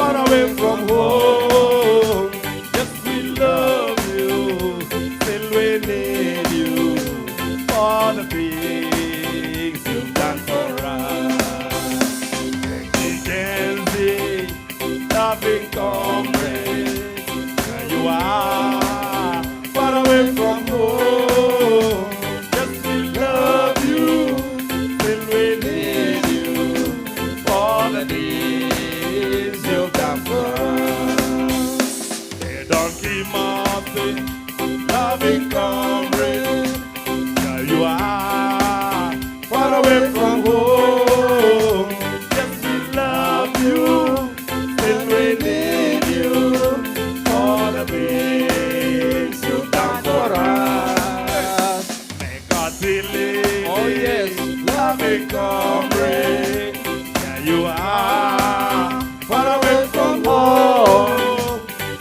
far away from home. Yes, we love you, still we need you for the things you've done for us. We can see loving comrade, where you are, far away from home. Yes, we love you, still we need you for the things you've done for us. They don't keep Martin, loving comrade, where you are, far away from home. Yes, we love you, still we need you for the things you've done for us. Make God believe. Oh yes, loving comrade, there you are, far away from home.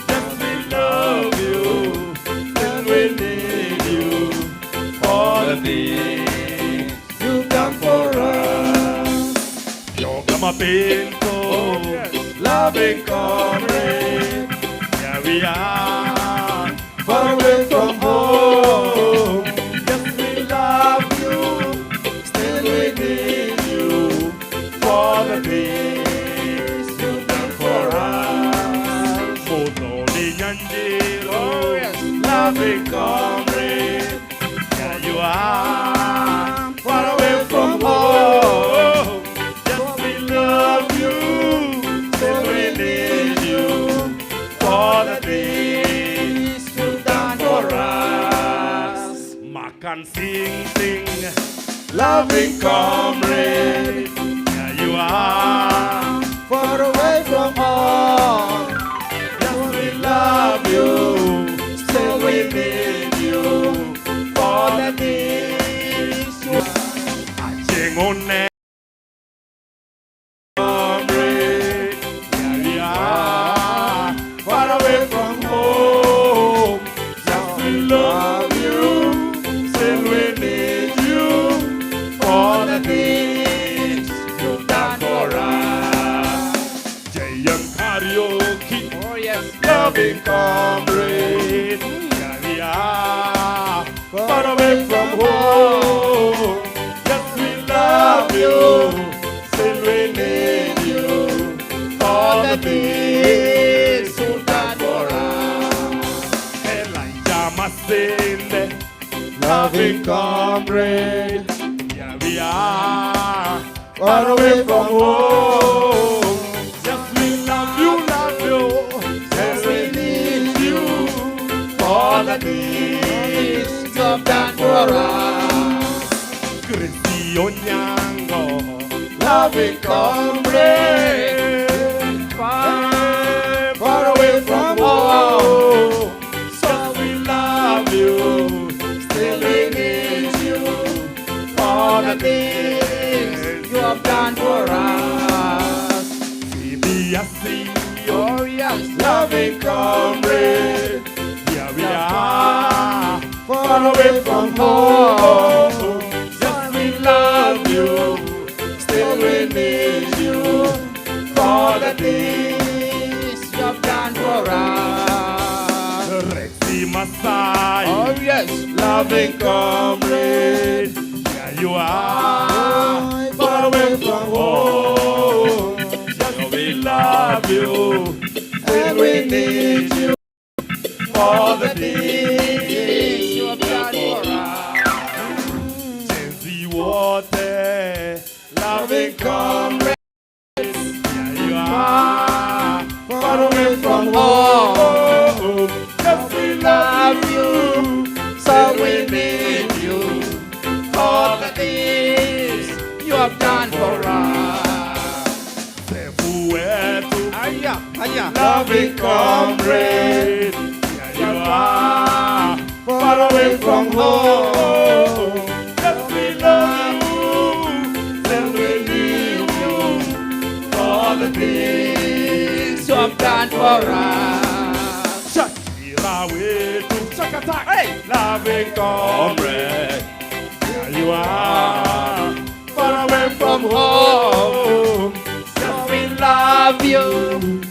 Yes, we love you, still we need you for the things you've done for us. Yo, come up into loving comrade, here we are, far away from home. Yes, we love you, still we need you for the things you've done for us. Motoni Nyanjiro, oh yes, loving comrade, here you are, far away from home. Yes, we love you, still we need you for the things you've done for us. Mark and sing, loving comrade, here you are, far away from home. Yes, we love you, still we need you for the things you are. Comrade, here we are, far away from home. Yes, we love you, still we need you for the things you've done for us. Giant karaoke, oh yes, loving comrade, here we are, far away from home. Yes, we love you, still we need you for the things you've done for us. Elijah Masinde, loving comrade, here we are, far away from home. Yes, we love you, yes, we need you for the things you've done for us. Christy Onyango, loving comrade, far away from home. So we love you, still we need you for the things you have done for us. CBSC, oh yes, loving comrade, here we are, far away from home. Yes, we love you, still we need you for the things you have done for us. Rexy Masai, oh yes, loving comrade, here you are, far away from home. Yes, we love you, still we need you for the things you have done for us. Change water, loving comrade, here you are, far away from home. Yes, we love you, so we need you for the things you have done for us. Sefuetu, loving comrade, here you are, far away from home. Yes, we love you, then we need you for the things you have done for us. Shakira way to Chakatak, hey, loving comrade, here you are, far away from home. Yes, we love you,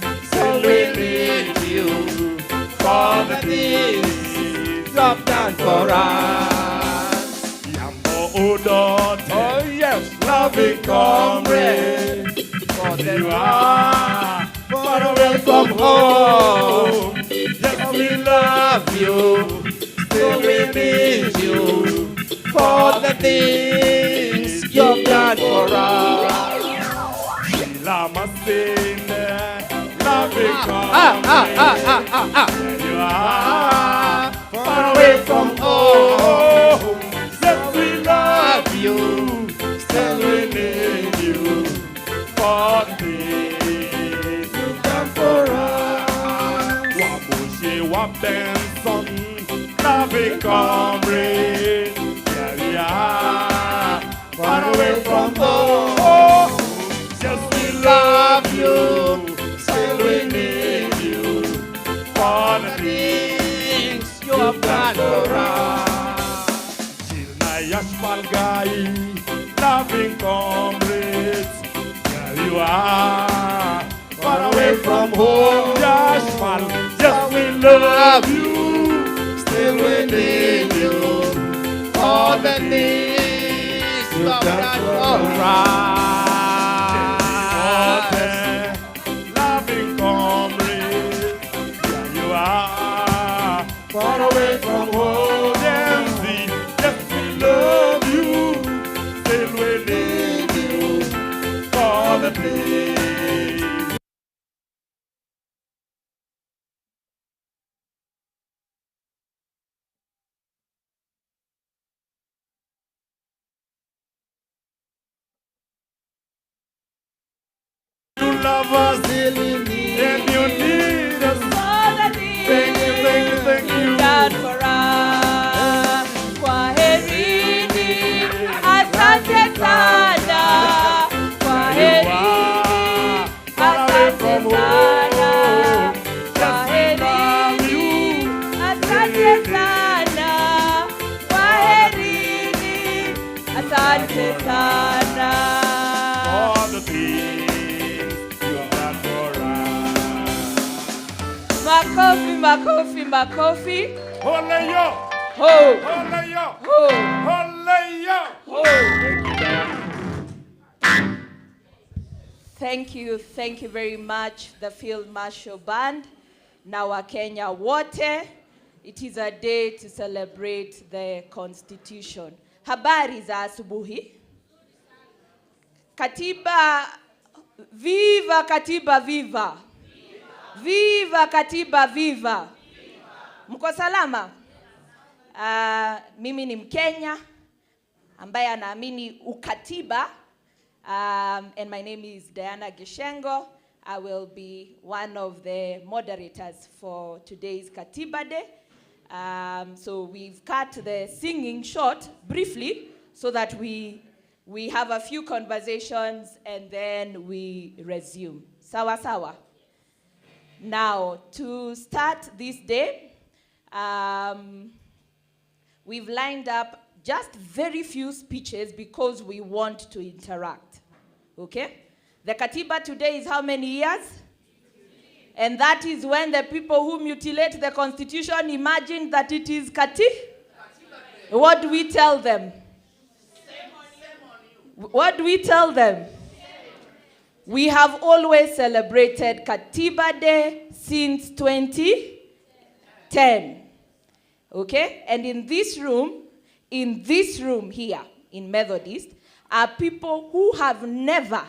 done for us. Yambo Udot, oh yes, loving comrade. For you are far away from home. Yes, we love you, still we need you. For the things you've done for us. Lama sin, loving comrade. You are far away from home. Yes, we love you, still we need you. For the things you've done for us. Wabushi Wabenson, loving comrade. Here we are, far away from home. Yes, we love you, still we need you. For the things you have done for us. Chilna Yashpal Gai, loving comrades. Here you are, far away from home. Yashpal, yes, we love you, still we need you. For the things you have done for us. Loving comrade, here you are, far away from home. Yes, we love you, still we need you. For the things. You love us, still we need, and you need us. For the things Thank you. done for us. Kwaherini, asante sana. Kwaherini, asante sana. Kwaherini, asante sana. Kwaherini, asante sana. All the things you have done for us. Makofi, makofi, makofi. Holy yo, Ho, holy yo, ho, holy yo. ho. Thank you very much, the Field Marshal Band. Na Wakenya wote, it is a day to celebrate the Constitution. Habari za asubuhi. Katiba, viva Katiba, viva. Viva Katiba, viva. Mko salama? Mimi ni Mkenya ambaye anaamini ukatiba. And my name is Diana Gishengo. I will be one of the moderators for today's Katiba Day. So we've cut the singing short briefly so that we have a few conversations and then we resume. Sawa sawa. Now, to start this day, we've lined up just very few speeches because we want to interact. Okay? The Katiba today is how many years? And that is when the people who mutilate the Constitution imagine that it is What do we tell them? What do we tell them? We have always celebrated Katiba Day since 2010. Okay? And in this room here, in Methodist, are people who have never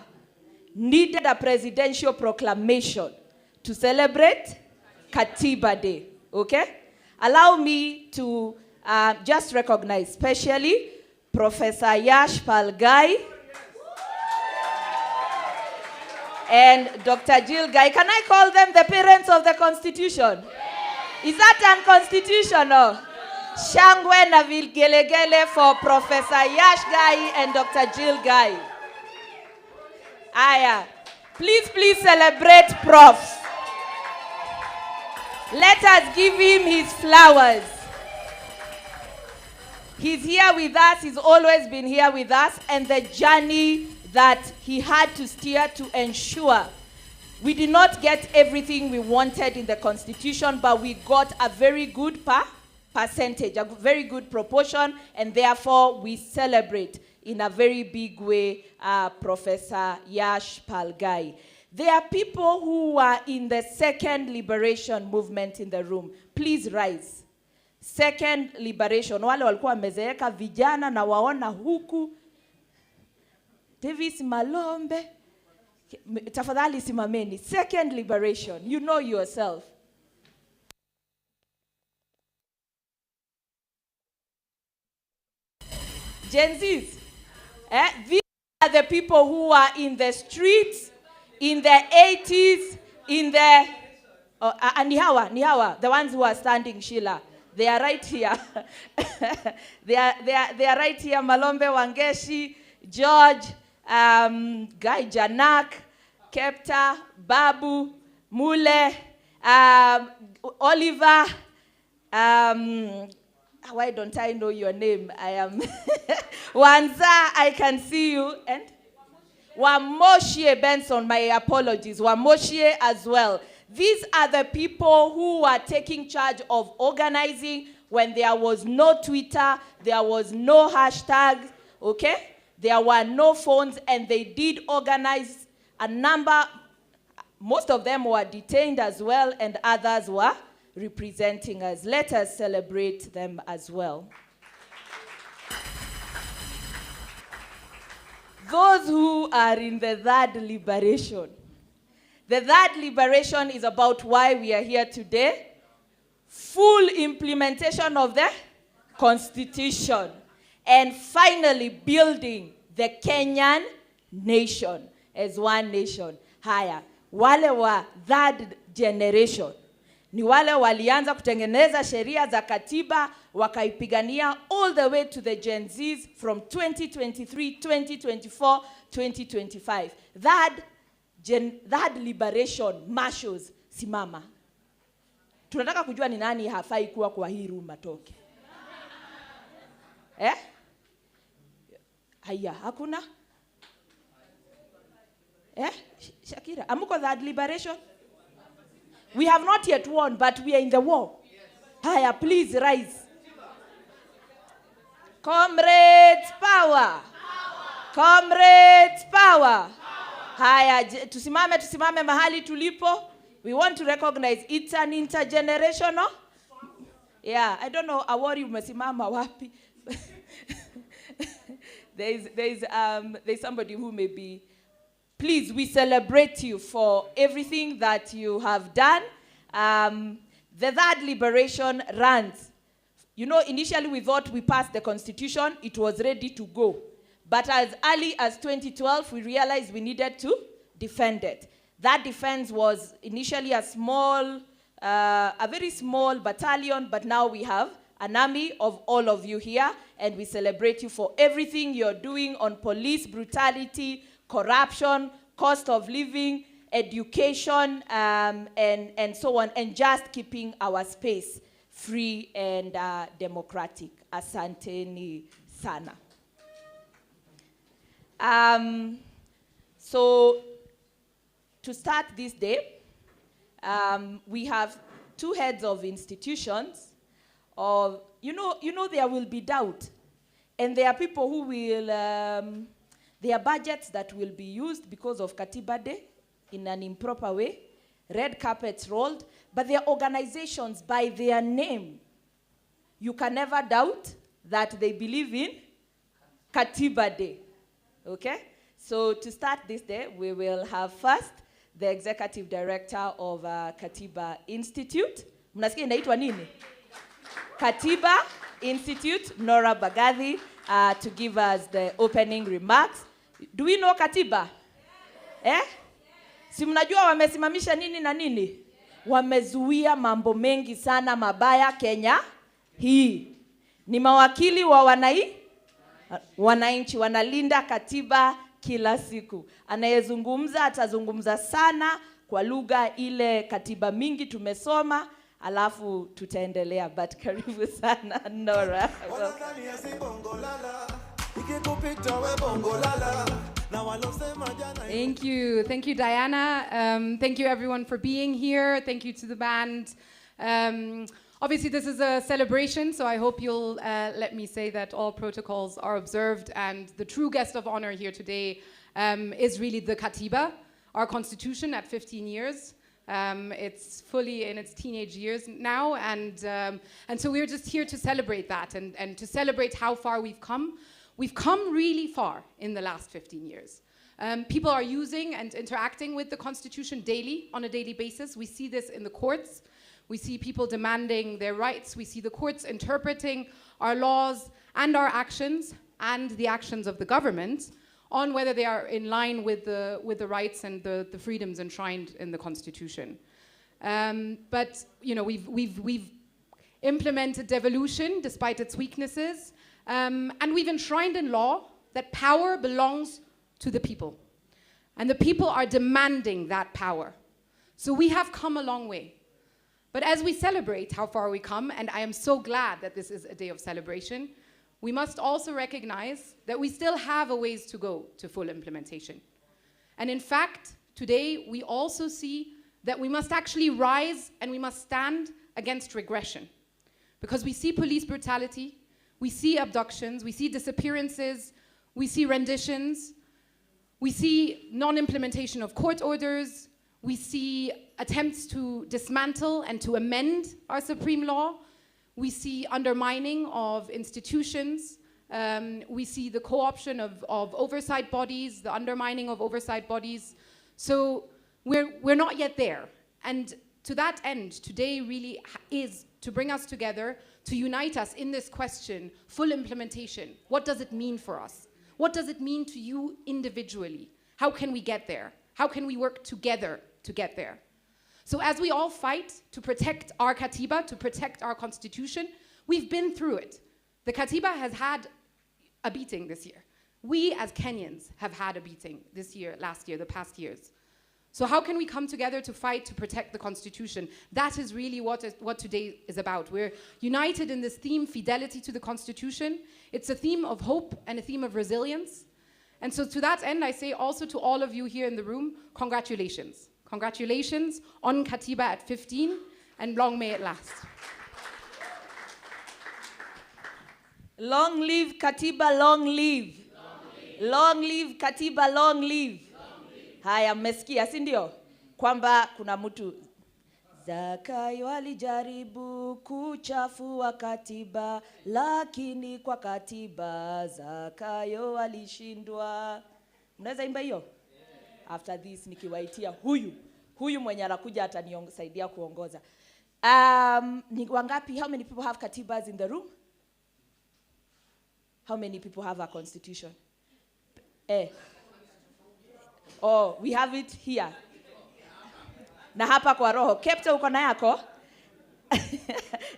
needed a presidential proclamation to celebrate Katiba Day. Okay? Allow me to just recognize specially Professor Yash Palgai and Dr. Jill Guy. Can I call them the parents of the Constitution? Is that unconstitutional? Shangwe na vilgelegele for Professor Yash Guy and Dr. Jill Guy. Aya. Please celebrate Prof. Let us give him his flowers. He's here with us. He's always been here with us. And the journey that he had to steer to ensure we did not get everything we wanted in the Constitution, but we got a very good percentage, a very good proportion, and therefore we celebrate in a very big way Professor Yash Palgai. There are people who are in the second liberation movement in the room. Please rise. Second liberation. Wale walikuwa wamezeeka vijana na waona huku. Davis Malombe. Tafadhali simameni. Second liberation. You know yourself. Gen Zs. These are the people who are in the streets, in the 80s, in the... Nihawa, the ones who are standing, Sheila. They are right here. they are right here. Malombe Wangeshi, George, Guy Janak, Kepta, Babu, Mule, Oliver. Why don't I know your name? I am Wanza. I can see you. And Wamoshie Benson. My apologies. Wamoshie as well. These are the people who are taking charge of organizing when there was no Twitter, there was no hashtags, okay? There were no phones, and they did organize a number. Most of them were detained as well, and others were representing us. Let us celebrate them as well. Those who are in the third liberation. The third liberation is about why we are here today. Full implementation of the Constitution. And finally building the Kenyan nation as one nation. Haya, wale wa third generation. Ni wale walianza kutengeneza sheria za katiba, wakaipigania all the way to the Gen Zs from 2023, 2024, 2025. That liberation marshals simama. Tunataka kujua ni nani hafai kuwa kwa hii room atoke. Haya, hakuna? Shakira, amuko that liberation? We have not yet won, but we are in the war. Haya, please rise. Comrades, power. Comrades, power. Haya, tusimame mahali tulipo. We want to recognize it's an intergenerational. Yeah, I don't know, awori umesimama wapi. There's somebody who may be. Please, we celebrate you for everything that you have done. The third liberation runs. You know, initially we thought we passed the Constitution, it was ready to go. But as early as 2012, we realized we needed to defend it. That defense was initially a very small battalion, but now we have an army of all of you here, and we celebrate you for everything you're doing on police brutality, corruption, cost of living, education, and so on, and just keeping our space free and democratic. Asanteni sana. So, to start this day, we have two heads of institutions. You know there will be doubt. And there are people who will, there are budgets that will be used because of Katiba Day in an improper way, red carpets rolled, but there are organizations by their name. You can never doubt that they believe in Katiba Day. Okay? So to start this day, we will have first the executive director of Katiba Institute. Mnasikia inaitwa nini? Katiba Institute, Nora Bagadhi, to give us the opening remarks. Do we know Katiba? Si mnajua wamesimamisha nini na nini? Wamezuia mambo mengi sana mabaya Kenya hii. Ni mawakili wa wananchi, wanalinda katiba kila siku. Anayezungumza atazungumza sana kwa lugha ile katiba mingi tumesoma, alafu tutaendelea. But karibu sana Nora. Thank you Diana. Thank you everyone for being here. Thank you to the band. Obviously, this is a celebration, so I hope you'll let me say that all protocols are observed, and the true guest of honor here today is really the Katiba, our constitution at 15 years. It's fully in its teenage years now, and so we're just here to celebrate that and to celebrate how far we've come. We've come really far in the last 15 years. People are using and interacting with the constitution daily, on a daily basis. We see this in the courts. We see people demanding their rights. We see the courts interpreting our laws and our actions and the actions of the government on whether they are in line with the rights and the freedoms enshrined in the Constitution. But you know, we've implemented devolution despite its weaknesses, and we've enshrined in law that power belongs to the people, and the people are demanding that power. So we have come a long way. But as we celebrate how far we come, and I am so glad that this is a day of celebration, we must also recognize that we still have a ways to go to full implementation. And in fact, today we also see that we must actually rise and we must stand against regression. Because we see police brutality, we see abductions, we see disappearances, we see renditions, we see non-implementation of court orders, we see attempts to dismantle and to amend our supreme law. We see undermining of institutions. We see the co-option of oversight bodies, the undermining of oversight bodies. So we're not yet there. And to that end, today really is to bring us together, to unite us in this question, full implementation. What does it mean for us? What does it mean to you individually? How can we get there? How can we work together to get there? So as we all fight to protect our Katiba, to protect our constitution, we've been through it. The Katiba has had a beating this year. We as Kenyans have had a beating this year, last year, the past years. So how can we come together to fight to protect the constitution? That is really what today is about. We're united in this theme, fidelity to the constitution. It's a theme of hope and a theme of resilience. And so to that end, I say also to all of you here in the room, congratulations. Congratulations on Katiba at 15, and long may it last. Long live Katiba, long live. Long live Katiba, long live. Haya, mmesikia, si ndio? Kwamba kuna mtu Zakayo alijaribu kuchafua katiba, lakini kwa katiba Zakayo alishindwa. Mnaweza imba hiyo? After this nikiwaitia huyu mwenye anakuja atanisaidia kuongoza. Ni wangapi? How many people have katibas in the room? How many people have a constitution? Oh, we have it here. Na hapa kwa roho. Kepta uko na yako?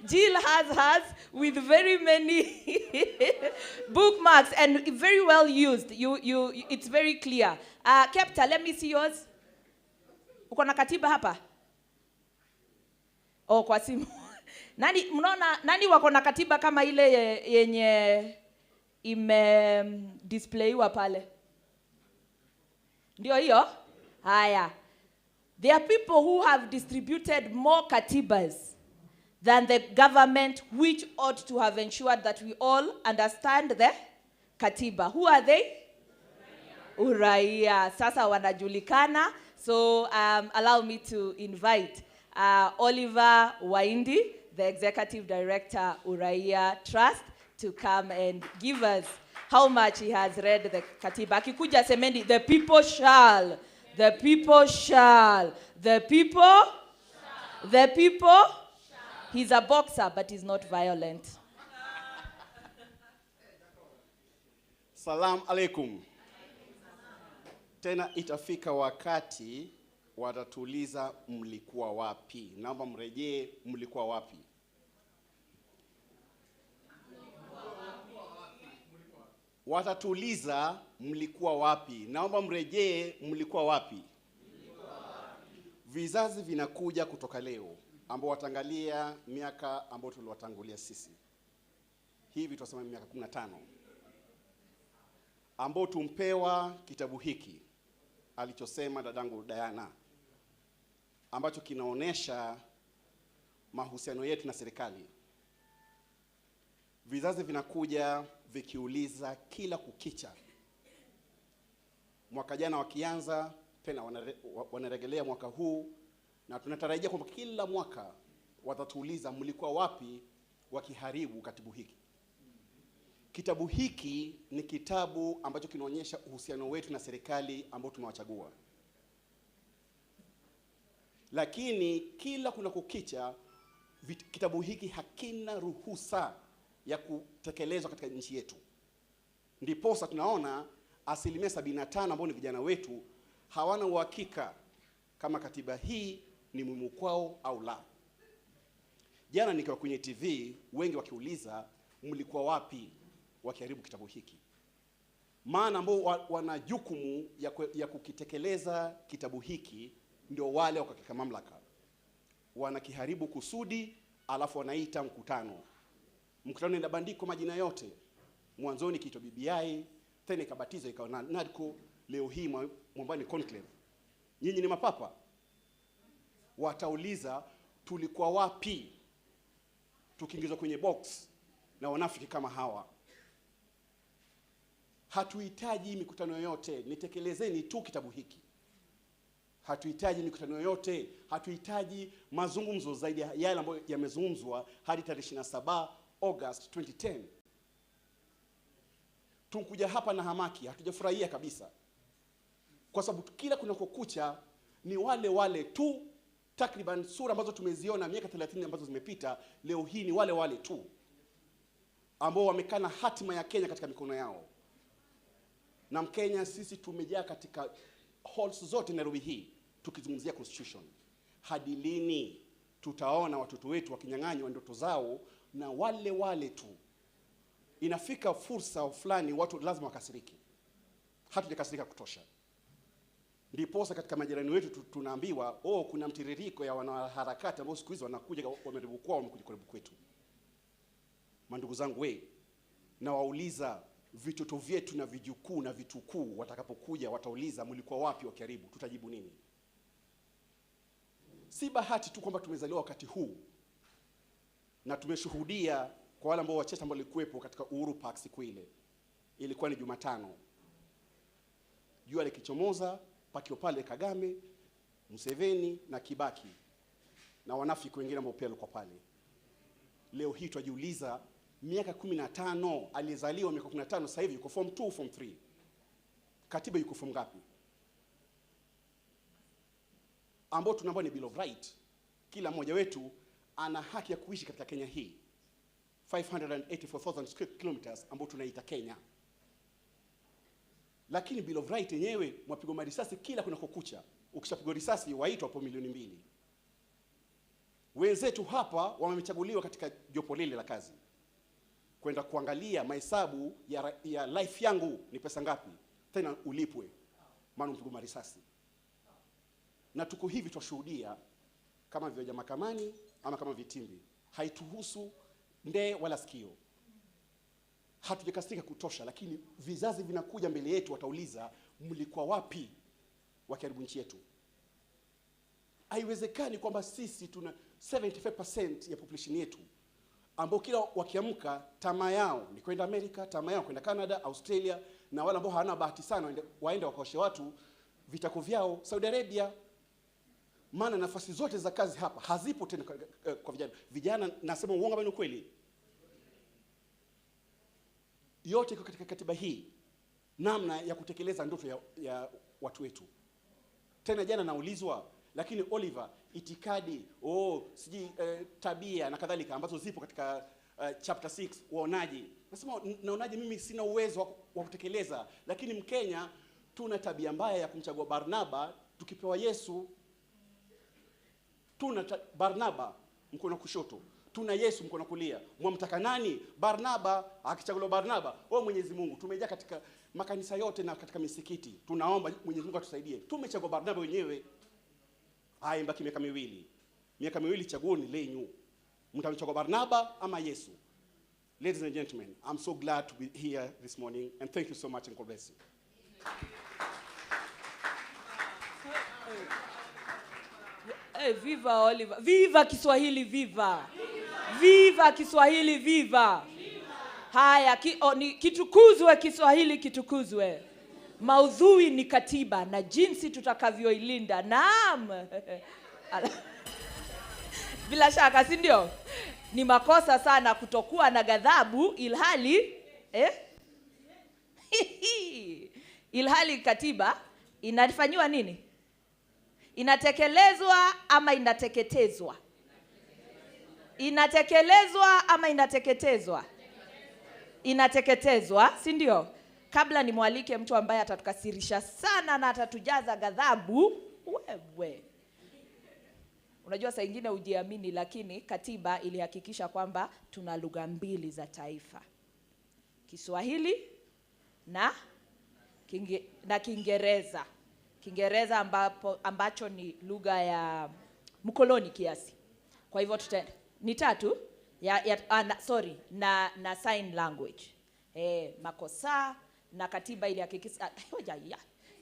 Jill has hers with very many bookmarks and very well used. It's very clear. Kepta, let me see yours. Uko na katiba hapa? Oh, kwa simu. Nani wako na katiba kama ile yenye displayiwa pale? Ndio hiyo? Haya. There are people who have distributed more katibas than the government, which ought to have ensured that we all understand the katiba. Who are they? Uraia. Sasa wanajulikana. So allow me to invite Oliver Waindi, the Executive Director, Uraia Trust, to come and give us how much he has read the katiba. Akikuja semendi, the people shall. The people shall. The people shall. The people shall. He's a boxer, but he's not violent. Salam alaikum. Tena itafika wakati watatuliza mlikuwa wapi. Naomba mrejee mlikuwa wapi. Watatuliza mlikuwa wapi. Naomba mrejee mlikuwa wapi. Vizazi vinakuja kutoka leo ambao watangalia miaka ambao tuliwatangulia sisi. Hivi tunasema miaka 15. Ambao tumpewa kitabu hiki alichosema dadangu Diana, ambacho kinaonesha mahusiano yetu na serikali. Vizazi vinakuja vikiuliza kila kukicha. Mwaka jana wakianza, tena wanarejelea mwaka huu, na tunatarajia kwamba kila mwaka watatuuliza mlikuwa wapi wakiharibu katibu hiki. Kitabu hiki ni kitabu ambacho kinaonyesha uhusiano wetu na serikali ambao tumewachagua. Lakini kila kuna kukicha, kitabu hiki hakina ruhusa ya kutekelezwa katika nchi yetu. Ndiposa tunaona 75% ambao ni vijana wetu hawana uhakika kama katiba hii ni muhimu kwao au la. Jana nikiwa kwenye TV, wengi wakiuliza mlikuwa wapi wakiharibu kitabu hiki. Maana ambao wana jukumu ya kukitekeleza kitabu hiki ndio wale wako katika mamlaka. Wanakiharibu kusudi, alafu wanaita mkutano. Mkutano inabandiko majina yote. Mwanzoni kiitwa BBI, tena ikabatizwa ikawa NADCO, leo hii mwambani conclave. Nyinyi ni mapapa. Watauliza tulikuwa wapi tukiingizwa kwenye box na wanafiki kama hawa. Hatuhitaji mikutano yoyote, nitekelezeni tu kitabu hiki. Hatuhitaji mikutano yoyote, hatuhitaji mazungumzo zaidi ya yale ambayo yamezungumzwa hadi tarehe 27 August 2010. Tunkuja hapa na hamaki, hatujafurahia kabisa. Kwa sababu kila kunakokucha ni wale wale tu, takriban sura ambazo tumeziona miaka 30 ambazo zimepita, leo hii ni wale wale tu ambao wamekana hatima ya Kenya katika mikono yao. Na Mkenya sisi tumejaa katika halls zote Nairobi hii tukizungumzia constitution. Hadi lini tutaona watoto wetu wakinyang'anywa ndoto zao na wale wale tu? Inafika fursa fulani watu lazima wakasiriki. Hatujakasirika kutosha. Ndiposa katika majirani wetu tunaambiwa kuna mtiririko ya wanaharakati ambao siku hizo wanakuja wameribu kwao wamekuja karibu kwetu. Mandugu zangu na wauliza vitoto vyetu na vijukuu na vitukuu watakapokuja watauliza mlikuwa wapi wakiharibu, tutajibu nini? Si bahati tu kwamba tumezaliwa wakati huu na tumeshuhudia kwa wale ambao wachache ambao walikuwepo katika Uhuru Park siku ile. Ilikuwa ni Jumatano. Jua likichomoza, pakiwa pale Kagame, Museveni na Kibaki na wanafiki wengine ambao pia walikuwa pale. Leo hii tunajiuliza miaka 15, alizaliwa miaka 15, sasa hivi yuko form 2, form 3. Katiba yuko form ngapi? Ambao tunaomba ni Bill of Right. Kila mmoja wetu ana haki ya kuishi katika Kenya hii. 584,000 square kilometers ambao tunaita Kenya. Lakini Bill of Right yenyewe mwapigwa marisasi kila kunakokucha. Ukishapigwa risasi waitwa hapo 2,000,000. Wenzetu hapa wamechaguliwa katika jopo lile la kazi kwenda kuangalia mahesabu ya life yangu ni pesa ngapi, tena ulipwe maana mpigwa marisasi. Na tuko hivi twashuhudia kama vya mahakamani ama kama vitimbi. Haituhusu nde wala sikio. Hatujakasirika kutosha, lakini vizazi vinakuja mbele yetu watauliza mlikuwa wapi wakiharibu nchi yetu. Haiwezekani kwamba sisi tuna 75% ya population yetu ambao kila wakiamka tamaa yao ni kwenda Amerika, tamaa yao kwenda Canada, Australia, na wale ambao hawana bahati sana waende wakaoshe watu vitako vyao Saudi Arabia. Maana nafasi zote za kazi hapa hazipo tena kwa vijana. Vijana, nasema uongo bali ukweli? Yote iko katika katiba hii, namna ya kutekeleza ndoto ya watu wetu. Tena jana naulizwa, lakini Oliver, itikadi, tabia na kadhalika ambazo zipo katika chapter 6 waonaje? Nasema naonaje, mimi sina uwezo wa kutekeleza, lakini Mkenya tuna tabia mbaya ya kumchagua Barnaba tukipewa Yesu. Tuna Barnaba mkono kushoto, tuna Yesu mkono kulia. Mwamtaka nani? Barnaba. Akichaguliwa Barnaba, Mwenyezi Mungu. Tumejaa katika makanisa yote na katika misikiti, tunaomba Mwenyezi Mungu atusaidie. Tumechagua Barnaba wenyewe. Haya, mbaki miaka miwili. Miaka miwili, chaguoni lenyu. Mtamchagua Barnaba ama Yesu? Ladies and gentlemen, I'm so glad to be here this morning, and thank you so much, and God bless you. Viva Oliver. Viva Kiswahili, viva. Viva Kiswahili, viva. Haya, kitukuzwe Kiswahili, kitukuzwe. Maudhui ni katiba na jinsi tutakavyoilinda. Naam. Bila shaka, si ndio? Ni makosa sana kutokuwa na ghadhabu ilhali ilhali katiba inafanywa nini? Inatekelezwa ama inateketezwa? Inatekelezwa ama inateketezwa? Inateketezwa, si ndio? Kabla nimwalike mtu ambaye atatukasirisha sana na atatujaza ghadhabu, wewe. Unajua saa nyingine hujiamini, lakini katiba ilihakikisha kwamba tuna lugha mbili za taifa. Kiswahili na Kiingereza. Kiingereza ambacho ni lugha ya mkoloni kiasi. Kwa hivyo ni tatu na sign language. Makosa na katiba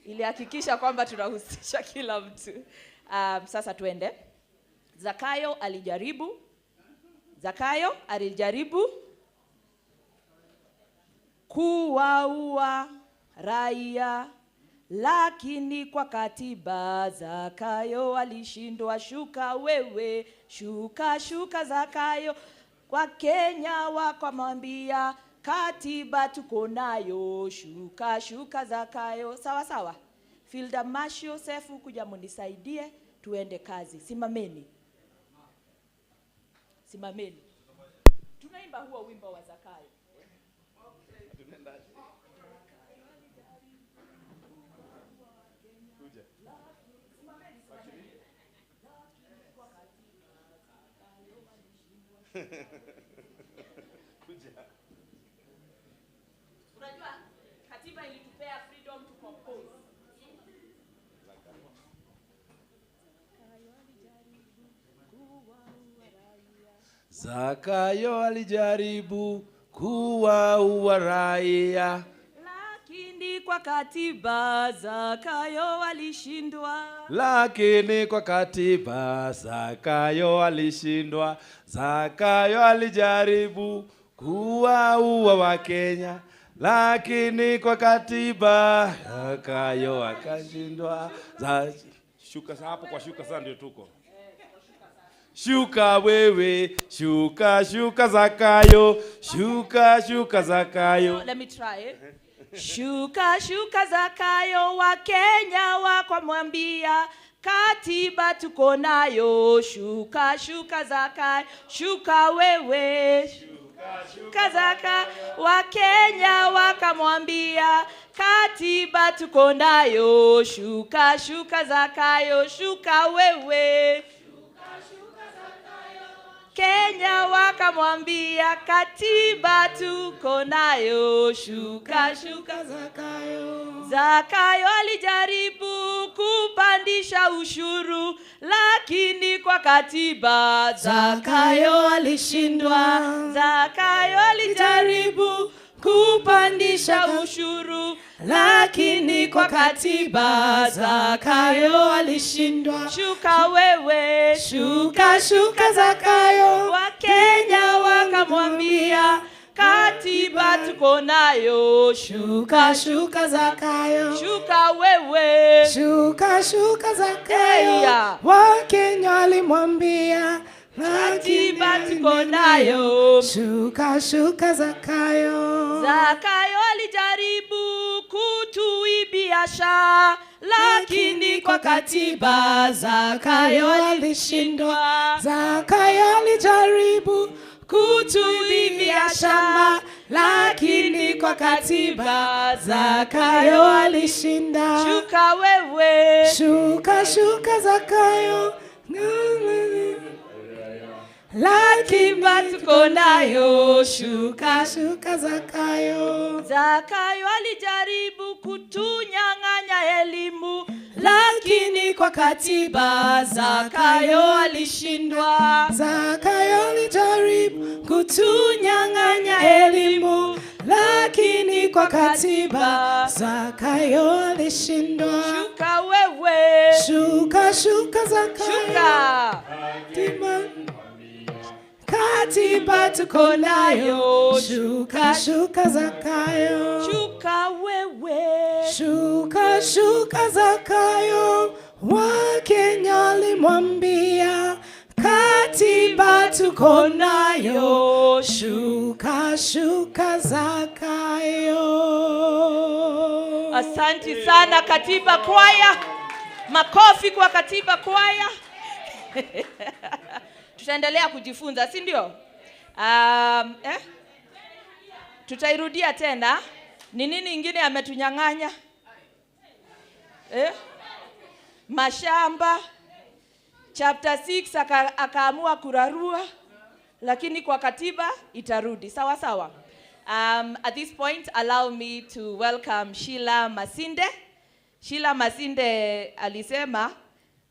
ilihakikisha kwamba tunahusisha kila mtu. Sasa tuende. Zakayo alijaribu kuwaua raia, lakini kwa katiba Zakayo alishindwa. Shuka wewe, shuka Zakayo. Kwa Kenya wakamwambia katiba tuko nayo, shuka Zakayo. Sawa. Fielder Marshal Sefu, kuja munisaidie tuende kazi. Simameni. Tunaimba huo wimbo wa Zakayo. Unajua katiba ilitupea freedom to compose. Zakayo alijaribu kuwaua raia, lakini kwa katiba Zakayo alishindwa. Zakayo alijaribu kuwaua Wakenya, lakini kwa katiba Zakayo akashindwa. Shuka hapo, kwa shuka sasa ndio tuko. Shuka wewe, shuka Zakayo, shuka Zakayo. Let me try it. Shuka Zakayo, Wakenya wakamwambia katiba tuko nayo. Shuka Zakayo, shuka wewe, shuka Zakayo. Wakenya wakamwambia katiba tuko nayo. Shuka Zakayo, shuka wewe. Kenya wakamwambia katiba tuko nayo. Shuka Zakayo. Zakayo alijaribu kupandisha ushuru, lakini kwa katiba Zakayo alishindwa. Zakayo alijaribu kupandisha ushuru, lakini kwa katiba Zakayo alishindwa. Shuka wewe, shuka Zakayo. Wakenya wakamwambia katiba tuko nayo. Shuka Zakayo. Shuka wewe, shuka Zakayo. Wakenya walimwambia katiba tuko nayo. Shuka Zakayo. Zakayo alijaribu kutuibia sha, lakini kwa katiba Zakayo alishindwa. Zakayo alijaribu kutuibia shamba, lakini kwa katiba Zakayo alishinda. Shuka wewe, shuka Zakayo. Katiba tuko nayo. Shuka Zakayo. Zakayo alijaribu kutunyang'anya elimu, lakini kwa katiba Zakayo alishindwa. Zakayo alijaribu kutunyang'anya elimu, lakini kwa katiba, Zakayo alishindwa. Shuka wewe. Shuka, shuka Zakayo. Shuka. Katiba tuko nayo. Shuka, shuka Zakayo. Shuka wewe. Shuka, shuka Zakayo. Wakenya walimwambia, katiba tuko nayo. Shuka, shuka Zakayo. Asante sana Katiba Kwaya. Makofi kwa Katiba Kwaya. Tutaendelea kujifunza, si ndio? Tutairudia tena. Ni nini ingine ametunyang'anya? Mashamba. Chapter 6 akaamua kurarua, lakini kwa katiba itarudi. Sawa sawa. At this point, allow me to welcome Sheila Masinde. Sheila Masinde alisema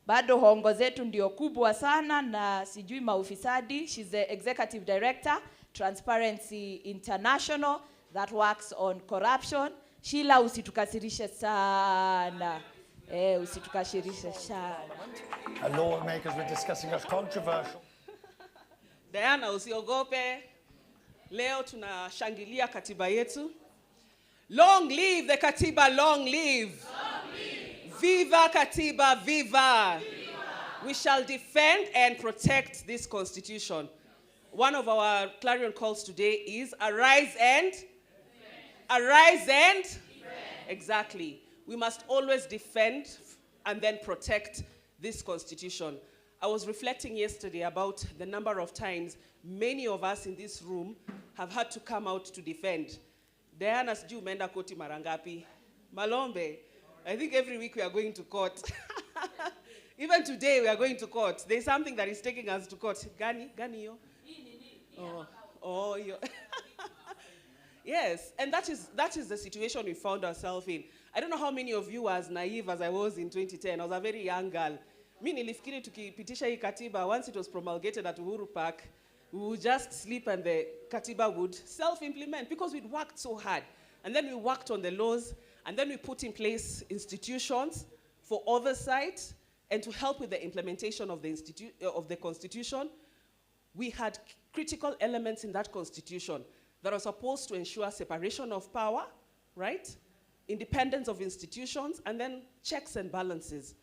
bado hongo zetu ndio kubwa sana na sijui maufisadi. She's the Executive Director, Transparency International, that works on corruption. Sheila, usitukasirishe sana. Usitukasirishe sana. Lawmakers were discussing a controversial. Diana, usiogope. Leo tunashangilia katiba yetu. Long live the Katiba, long live. Long live. Viva Katiba, viva. Viva. We shall defend and protect this constitution. One of our clarion calls today is arise and defend. Arise and defend. Exactly. We must always defend and then protect this constitution. I was reflecting yesterday about the number of times many of us in this room have had to come out to defend. Diana, sijui umeenda koti marangapi. Malombe, I think every week we are going to court. Even today we are going to court. There's something that is taking us to court. Gani yo? Yo. Yes, and that is the situation we found ourselves in. I don't know how many of you were as naive as I was in 2010. I was a very young girl. Mi nilifikiri tukipitisha hii katiba, once it was promulgated at Uhuru Park, we would just sleep and the katiba would self-implement because we'd worked so hard. And then we worked on the laws, and then we put in place institutions for oversight and to help with the implementation of the constitution. We had critical elements in that constitution that are supposed to ensure separation of power, right? Independence of institutions, and then checks and balances.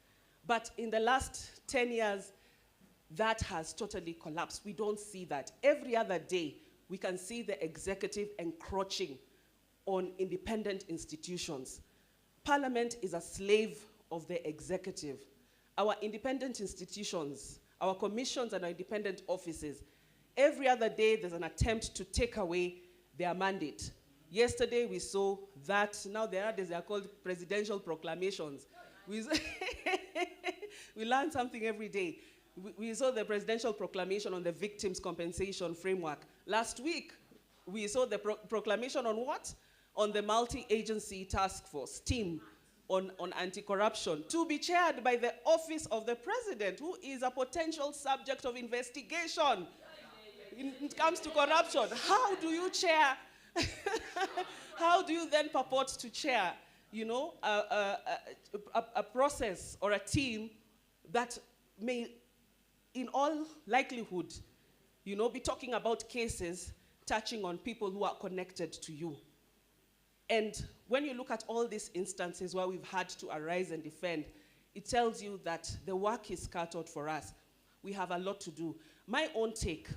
But in the last 10 years, that has totally collapsed. We don't see that. Every other day, we can see the executive encroaching on independent institutions. Parliament is a slave of the executive. Our independent institutions, our commissions and our independent offices, every other day there's an attempt to take away their mandate. Yesterday we saw that, now they are called presidential proclamations. We learn something every day. We saw the presidential proclamation on the victims' compensation framework. Last week, we saw the proclamation on what? On the multi-agency task force, team on anti-corruption, to be chaired by the office of the president, who is a potential subject of investigation. It comes to corruption. How do you chair? How do you then purport to chair, a process or a team that may, in all likelihood, be talking about cases touching on people who are connected to you? And when you look at all these instances where we've had to arise and defend, it tells you that the work is cut out for us. We have a lot to do. My own take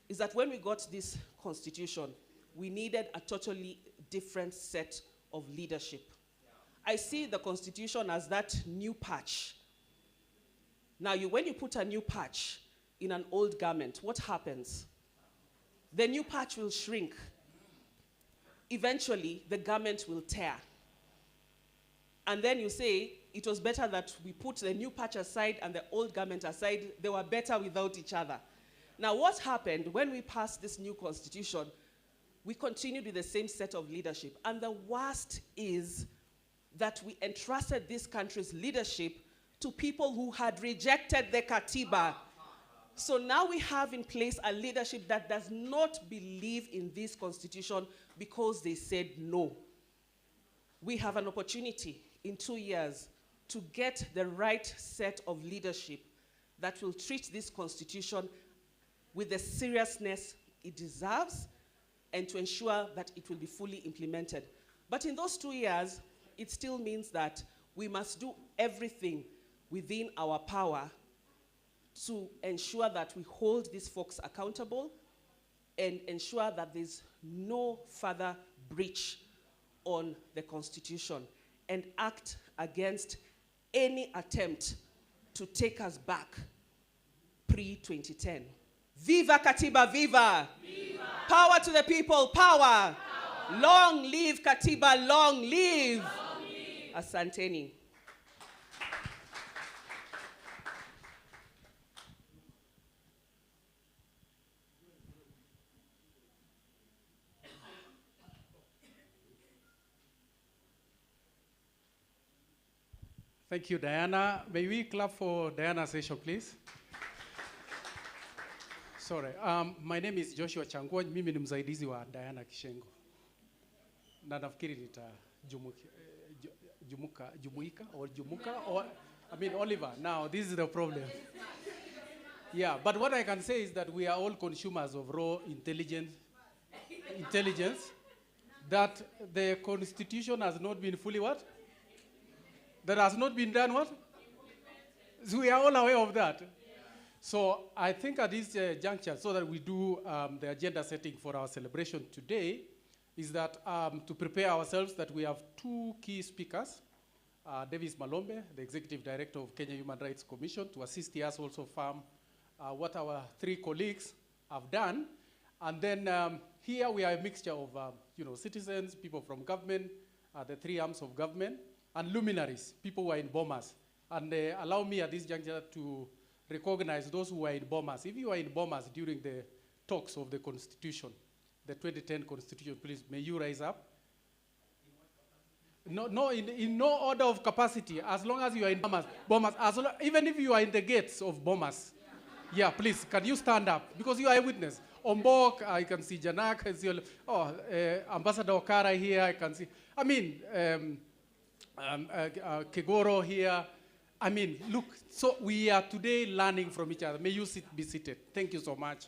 is that when we got this constitution, we needed a totally different set of leadership. I see the constitution as that new patch. Now, when you put a new patch in an old garment, what happens? The new patch will shrink. Eventually, the garment will tear. And then you say, it was better that we put the new patch aside and the old garment aside. They were better without each other. Now, what happened when we passed this new constitution? We continued with the same set of leadership. And the worst is that we entrusted this country's leadership to people who had rejected the Katiba. So now we have in place a leadership that does not believe in this constitution because they said no. we have an opportunity in 2 years to get the right set of leadership that will treat this constitution with the seriousness it deserves and to ensure that it will be fully implemented. But in those 2 years, it still means that we must do everything within our power to ensure that we hold these folks accountable and ensure that there's no further breach on the Constitution, and act against any attempt to take us back pre-2010. Viva Katiba, viva! Viva! Power to the people, power! Power! Long live Katiba, long live! Long live! Asanteni. Thank you, Diana. May we clap for Diana's session, please? Sorry. My name is Joshua Changwa. Mimi ni msaidizi wa Diana Gishengo. Na nafikiri jumuika, or I mean Oliver. Now, this is the problem. Yeah, but what I can say is that we are all consumers of raw intelligence that the Constitution has not been fully what? That has not been done what? So we are all aware of that. So I think at this juncture, so that we do the agenda setting for our celebration today, is that to prepare ourselves that we have 2 key speakers, Davis Malombe, the Executive Director of Kenya Human Rights Commission, to assist us also farm what our 3 colleagues have done. And then here we are a mixture of citizens, people from government, the 3 arms of government, and luminaries, people who are in bombers. And allow me at this juncture to recognize those who are in bombers. If you are in bombers during the talks of the Constitution, the 2010 Constitution, please, may you rise up. No, in no order of capacity, as long as you are in bombers, even if you are in the gates of bombers. Yeah, please, can you stand up? Because you are a witness. Ombok, I can see Janak, I see, Ambassador Okara here, I can see. I mean, Kegoro here. I mean, look, so we are today learning from each other. May you be seated. Thank you so much.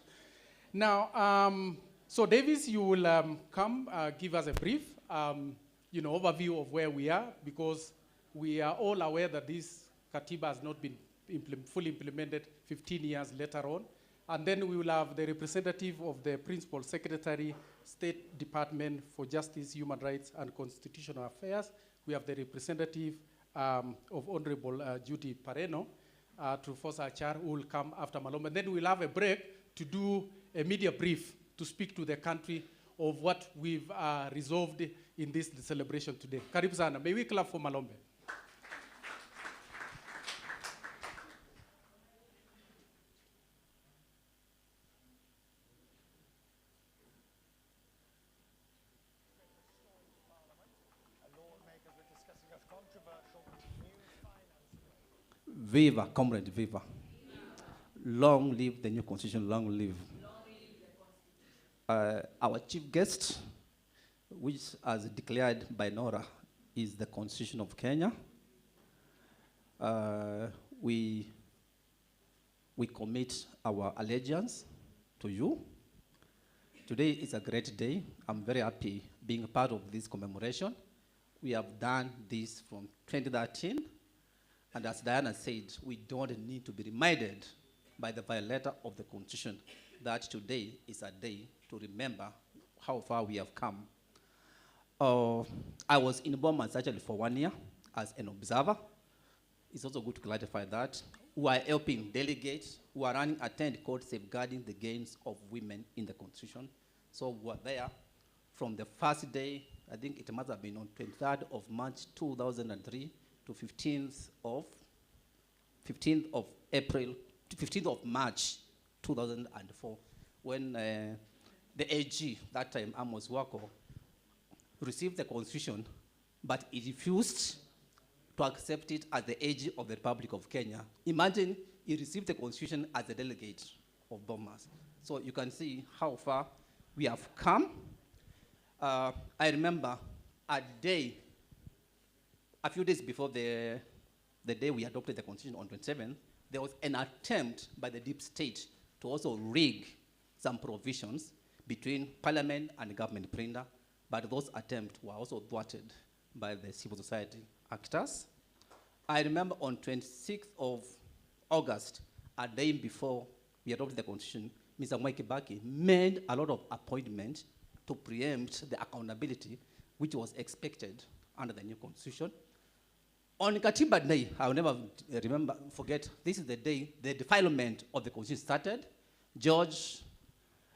Now, so Davis, you will come give us a brief, overview of where we are, because we are all aware that this Katiba has not been fully implemented 15 years later on. And then we will have the representative of the Principal Secretary, State Department for Justice, Human Rights, and Constitutional Affairs. We have the representative of Honorable Judy Pareno to force our chair, who will come after Malombe. And then we'll have a break to do a media brief to speak to the country of what we've resolved in this celebration today. Karibu sana. May we clap for Malombe. Viva, comrade, viva. Long live the new constitution, long live. Our chief guest, which as declared by Nora, is the Constitution of Kenya. We commit our allegiance to you. Today is a great day. I'm very happy being part of this commemoration. We have done this from 2013. And as Diana said, we don't need to be reminded by the violator of the Constitution that today is a day to remember how far we have come. I was in Bomas actually for 1 year as an observer. It's also good to clarify that. We are helping delegates who are running a tent called Safeguarding the Gains of Women in the Constitution. So we were there from the first day, I think it must have been on 23rd of March 2003, to 15th of April, to 15th of March 2004, when the AG, that time Amos Wako, received the Constitution, but he refused to accept it as the AG of the Republic of Kenya. Imagine he received the Constitution as a delegate of Bomas. So you can see how far we have come. I remember a day a few days before the day we adopted the constitution on 27th, there was an attempt by the deep state to also rig some provisions between parliament and government printer, but those attempts were also thwarted by the civil society actors. I remember on 26th of August, a day before we adopted the constitution, Mr. Mwai Kibaki made a lot of appointments to preempt the accountability which was expected under the new constitution. On Katiba Day, I will never forget, this is the day the defilement of the constitution started. George,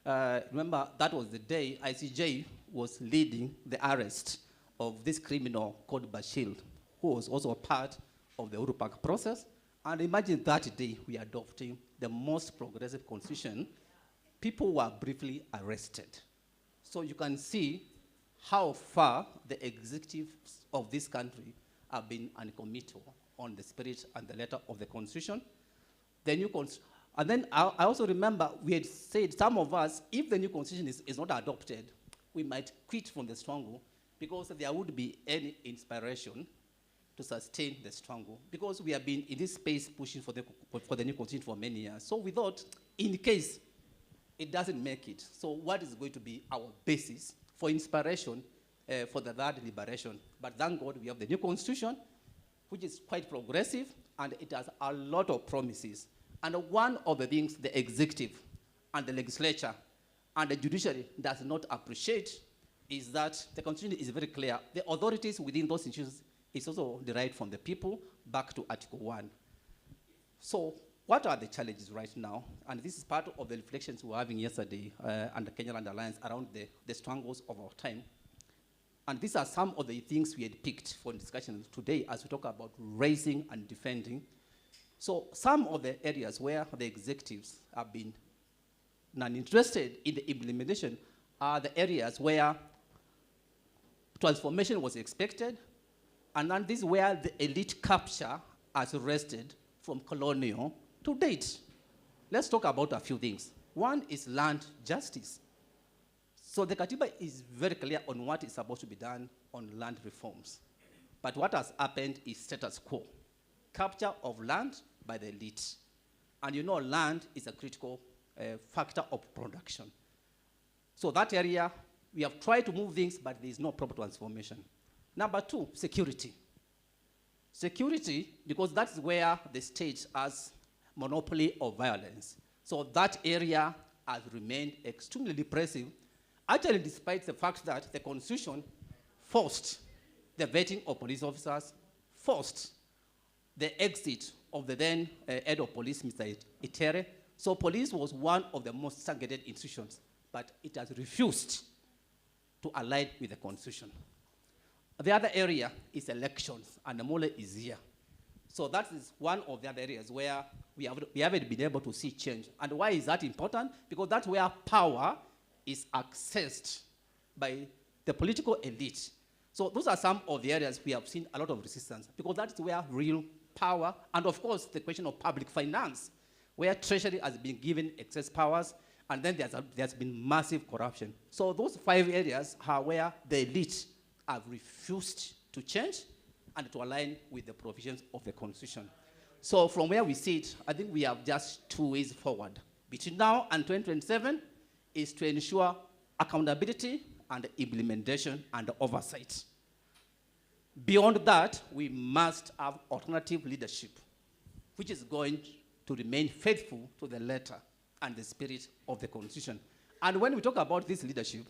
remember that was the day ICJ was leading the arrest of this criminal called Bashir, who was also a part of the Uhuru Park process. And imagine that day we are adopting the most progressive constitution. People were briefly arrested. So you can see how far the executives of this country have been uncommittal on the spirit and the letter of the constitution. The new and then I also remember we had said, some of us, if the new constitution is not adopted, we might quit from the struggle because there would be any inspiration to sustain the struggle, because we have been in this space pushing for the new constitution for many years. So we thought, in case it doesn't make it, so what is going to be our basis for inspiration for the third liberation? But thank God we have the new constitution, which is quite progressive, and it has a lot of promises. And one of the things the executive and the legislature and the judiciary does not appreciate is that the constitution is very clear. The authorities within those institutions is also derived from the people back to Article 1. So what are the challenges right now? And this is part of the reflections we were having yesterday under Kenya Land Alliance around the struggles of our time. And these are some of the things we had picked for discussion today as we talk about raising and defending. So some of the areas where the executives have been non-interested in the implementation are the areas where transformation was expected, and then this is where the elite capture has rested from colonial to date. Let's talk about a few things. One is land justice. So the Katiba is very clear on what is supposed to be done on land reforms. But what has happened is status quo. Capture of land by the elite. And you know land is a critical factor of production. So that area, we have tried to move things, but there is no proper transformation. Number two, security. Security, because that's where the state has monopoly of violence. So that area has remained extremely repressive, actually despite the fact that the constitution forced the vetting of police officers, forced the exit of the then head of police, Mr. Itere. So police was one of the most targeted institutions, but it has refused to align with the constitution. The other area is elections, and the mole is here. So that is one of the other areas where we haven't been able to see change. And why is that important? Because that's where power is accessed by the political elite. So those are some of the areas we have seen a lot of resistance, because that's where real power, and of course the question of public finance, where Treasury has been given excess powers, and then there's been massive corruption. So those 5 areas are where the elite have refused to change and to align with the provisions of the Constitution. So from where we sit, I think we have just 2 ways forward. Between now and 2027 is to ensure accountability and implementation and oversight. Beyond that, we must have alternative leadership, which is going to remain faithful to the letter and the spirit of the Constitution. And when we talk about this leadership,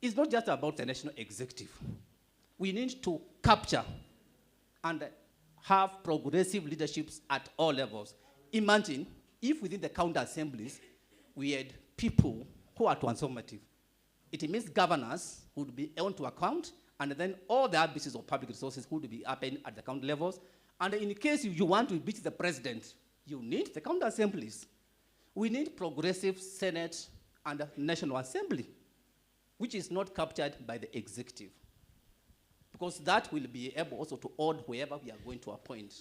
it's not just about the national executive. We need to capture and have progressive leaderships at all levels. Imagine if within the county assemblies, we had people who are transformative. It means governors would be held to account, and then all the abuses of public resources would be happening at the county levels. And in case you want to beat the president, you need the county assemblies. We need progressive Senate and National Assembly, which is not captured by the executive, because that will be able also to hold whoever we are going to appoint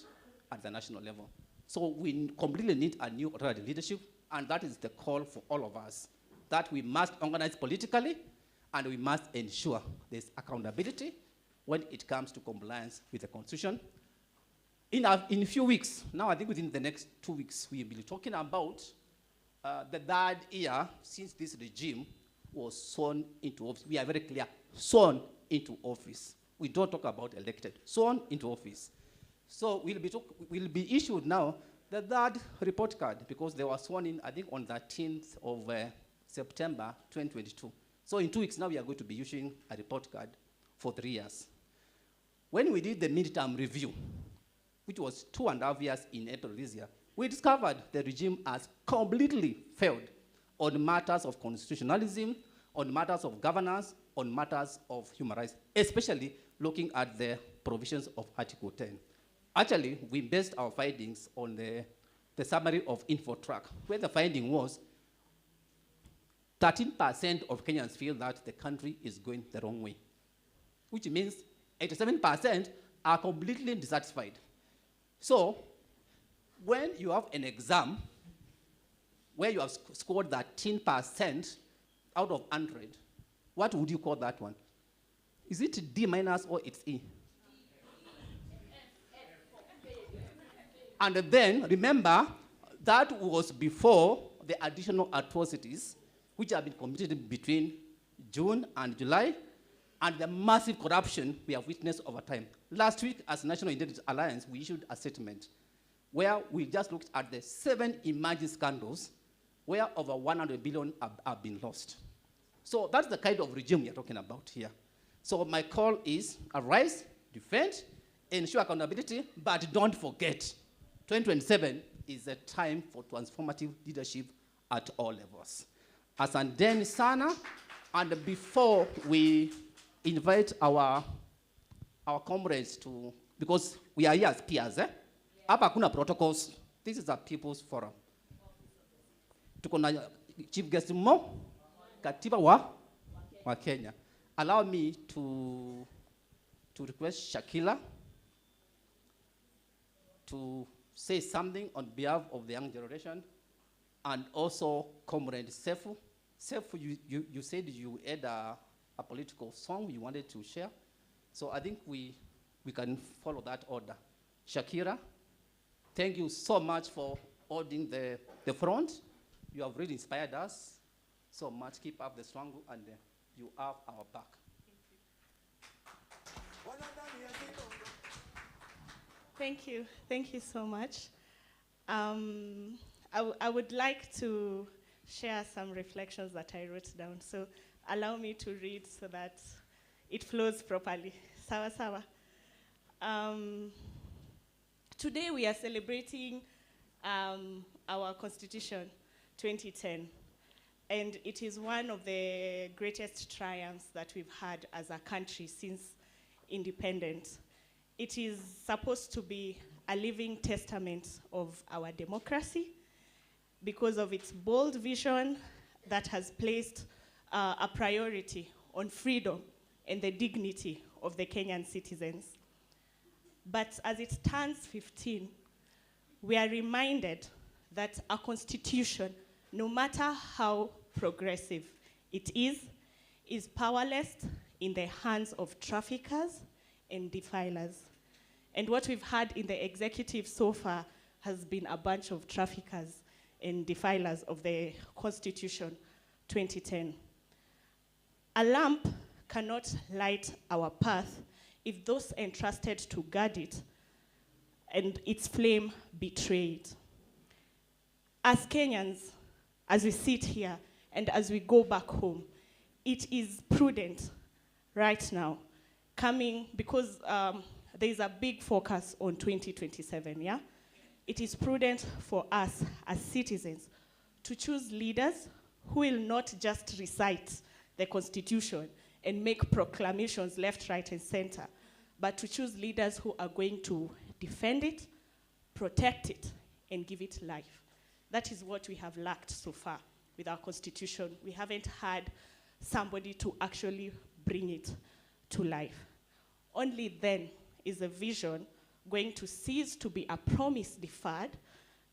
at the national level. So we completely need a new alternative leadership, and that is the call for all of us, that we must organize politically, and we must ensure there's accountability, when it comes to compliance with the Constitution. In a few weeks, now I think within the next 2 weeks, we will be talking about the third year since this regime was sworn into office. We are very clear, sworn into office. We don't talk about elected, sworn into office. So we'll be issued now the third report card because they were sworn in, I think, on 13th of September 2022. So in 2 weeks now, we are going to be issuing a report card for 3 years. When we did the midterm review, which was 2.5 years in April this year, we discovered the regime has completely failed on matters of constitutionalism, on matters of governance, on matters of human rights, especially looking at the provisions of Article 10. Actually, we based our findings on the summary of InfoTrack, where the finding was 13% of Kenyans feel that the country is going the wrong way, which means 87% are completely dissatisfied. So, when you have an exam where you have scored 13% out of 100, what would you call that one? Is it D minus or it's E? And then, remember, that was before the additional atrocities which have been committed between June and July, and the massive corruption we have witnessed over time. Last week, as National Intelligence Alliance, we issued a statement where we just looked at the 7 emerging scandals where over 100 billion have been lost. So that's the kind of regime we are talking about here. So my call is arise, defend, ensure accountability, but don't forget, 2027 is a time for transformative leadership at all levels. Asanteni sana, and before we invite our comrades to, because we are here as peers, hapa kuna protocols. This is a people's forum. Tuko na chief guest mo, katiba wa Kenya. Allow me to request Shakila to say something on behalf of the young generation, and also Comrade Sefu. Sefu, you said you had a political song you wanted to share. So I think we can follow that order. Shakira, thank you so much for holding the front. You have really inspired us so much. Keep up the struggle, and you have our back. Thank you. Thank you so much. I would like to share some reflections that I wrote down. So allow me to read so that it flows properly. Sawa sawa. Today we are celebrating our Constitution 2010. And it is one of the greatest triumphs that we've had as a country since independence. It is supposed to be a living testament of our democracy because of its bold vision that has placed a priority on freedom and the dignity of the Kenyan citizens. But as it turns 15, we are reminded that a constitution, no matter how progressive it is powerless in the hands of traffickers and defilers. And what we've had in the executive so far has been a bunch of traffickers and defilers of the Constitution 2010. A lamp cannot light our path if those entrusted to guard it and its flame betray it. As Kenyans, as we sit here and as we go back home, it is prudent right now, because there is a big focus on 2027, yeah? It is prudent for us as citizens to choose leaders who will not just recite the Constitution and make proclamations left, right, and center, but to choose leaders who are going to defend it, protect it, and give it life. That is what we have lacked so far with our Constitution. We haven't had somebody to actually bring it to life. Only then is a vision going to cease to be a promise deferred,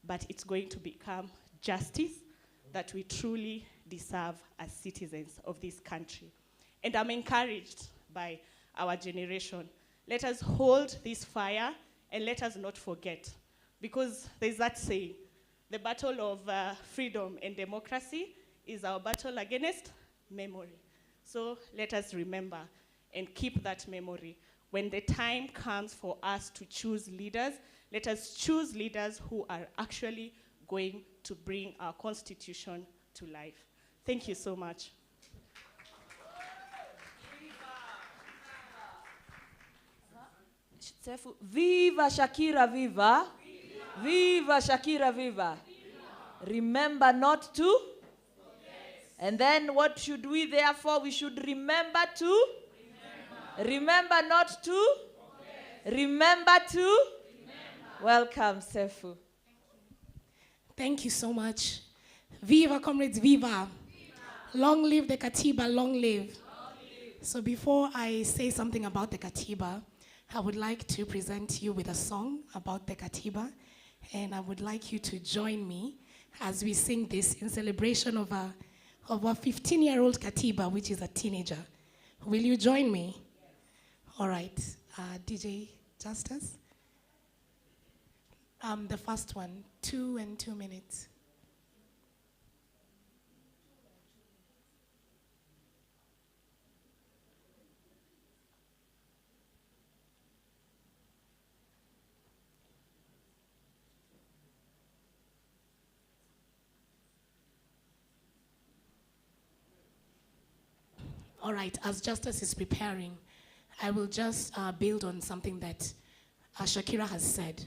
but it's going to become justice that we truly deserve as citizens of this country. And I'm encouraged by our generation. Let us hold this fire and let us not forget. Because there's that saying, the battle of freedom and democracy is our battle against memory. So let us remember and keep that memory. When the time comes for us to choose leaders, let us choose leaders who are actually going to bring our constitution to life. Thank you so much. Viva Shakira, viva. Viva Shakira, viva. Remember not to. And then what should we therefore? We should remember to. Remember not to. Remember to. Welcome, Sefu. Thank you so much. Viva, comrades, viva. Long live the Katiba, long live. So before I say something about the Katiba, I would like to present you with a song about the Katiba, and I would like you to join me as we sing this in celebration of a 15-year-old Katiba, which is a teenager. Will you join me? All right, DJ Justice. The first one, 2 and 2 minutes. All right, as Justice is preparing, I will just build on something that Shakira has said.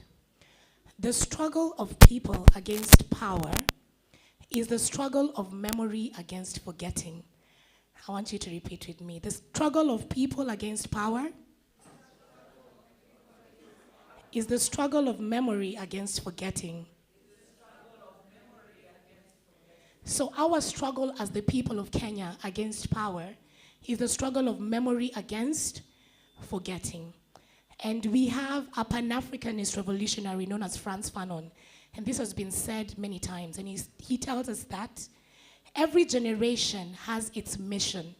The struggle of people against power is the struggle of memory against forgetting. I want you to repeat with me. The struggle of people against power is the struggle of memory against forgetting. So our struggle as the people of Kenya against power is the struggle of memory against forgetting. And we have a Pan-Africanist revolutionary known as Frantz Fanon. And this has been said many times. And he tells us that every generation has its mission